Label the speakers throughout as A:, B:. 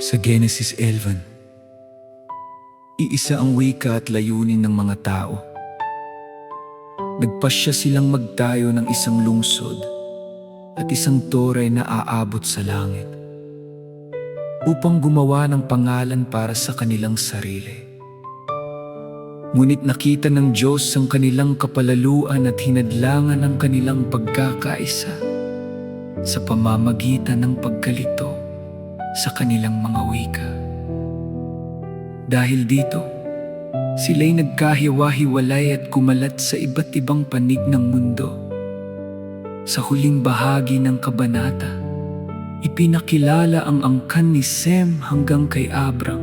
A: Sa Genesis 11, iisa ang wika at layunin ng mga tao. Nagpasya silang magtayo ng isang lungsod at isang tore na aabot sa langit upang gumawa ng pangalan para sa kanilang sarili. Ngunit nakita ng Diyos ang kanilang kapalaluan at hinadlangan ang kanilang pagkakaisa sa pamamagitan ng pagkalito sa kanilang mga wika. Dahil dito, sila'y nagkahiwa-hiwalay at kumalat sa iba't ibang panig ng mundo. Sa huling bahagi ng kabanata, ipinakilala ang angkan ni Sem hanggang kay Abram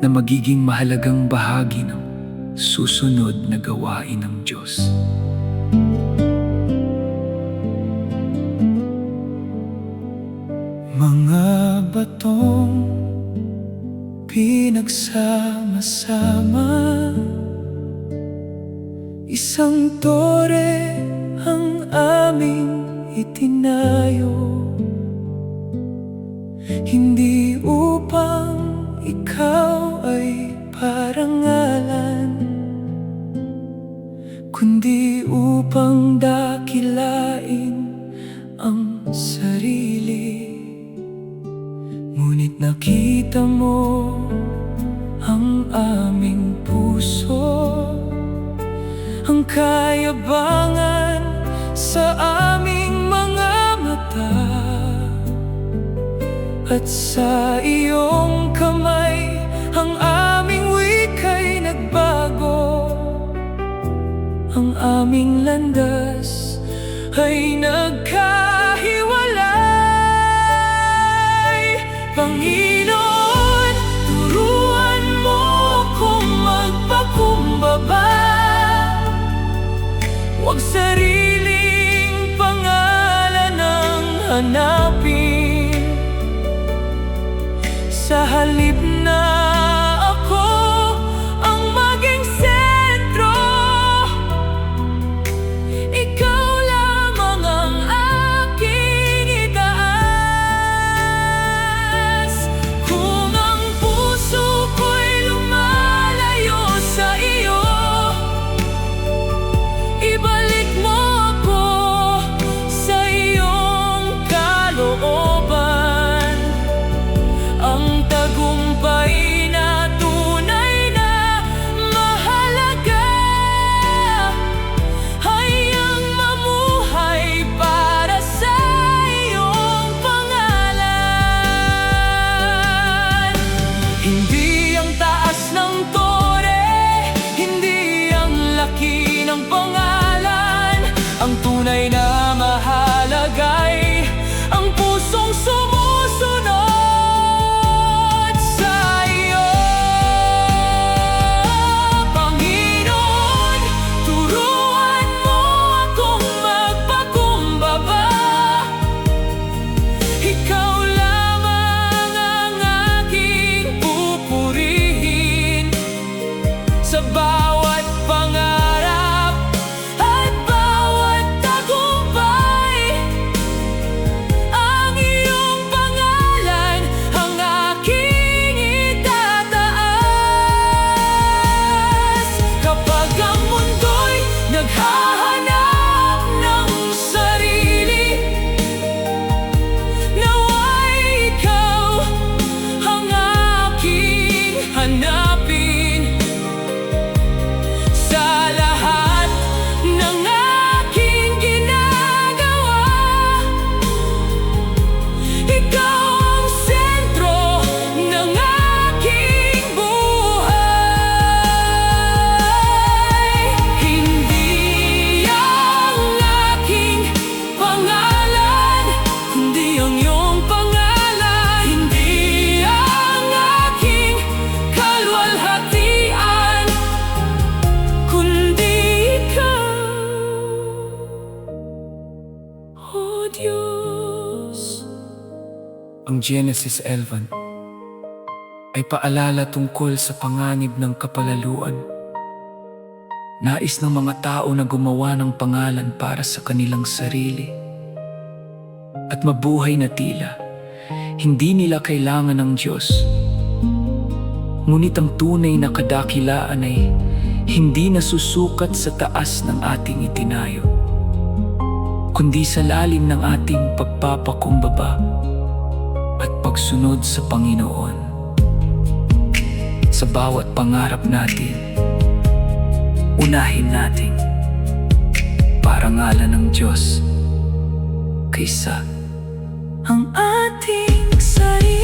A: na magiging mahalagang bahagi ng susunod na gawain ng Diyos. Mga batong pinagsama-sama, isang tore ang aming itinayo, hindi upang ikaw ay parangalan, kundi upang dakilain ang sarili. Ngunit nakita mo ang aming puso, ang kayabangan sa aming mga mata, at sa iyong kamay ang aming wika'y nagbago. Ang aming landas ay nagkahiwalay. Panginoon, turuan mo kung magpakumbaba, huwag sariling pangalan ang hanapin. Sa halip na ako ang maging sentro, ikaw lamang ang aking itaas. Kung ang puso ko'y lumalayo sa iyo, ibalik mo ako sa iyong kalooban. Ang tagumpay na tunay na mahalaga ay ang mamuhay para sa iyong pangalan. Hindi ang taas ng tore, hindi ang laki ng pangalan. Ang tunay na mahalaga'y ang pusong sumusunod sa iyo. Panginoon, turuan mo akong magpakumbaba, ikaw lamang ang aking pupurihin. Sa bawat pangarap at bawat tagumpay, ang iyong pangalan ang aking itataas. Kapag ang mundo'y naghahanap ng sarili, nawa'y ikaw ang aking hanapin. Sa lahat ng aking ginagawa, ikaw ang sentro ng aking buhay. Hindi ang aking pangalan, kundi ang iyong pangalan. Hindi ang aking kalwalhatian, kundi ikaw, O Diyos. Ang Genesis 11 ay paalala tungkol sa panganib ng kapalaluan. Nais ng mga tao na gumawa ng pangalan para sa kanilang sarili at mabuhay na tila Hindi nila kailangan ng Diyos. Ngunit ang tunay na kadakilaan ay hindi nasusukat sa taas ng ating itinayo, kundi sa lalim ng ating pagpapakumbaba at pagsunod sa Panginoon. Sa bawat pangarap natin, unahin nating parangalan ng Diyos kaysa ang ating sarili.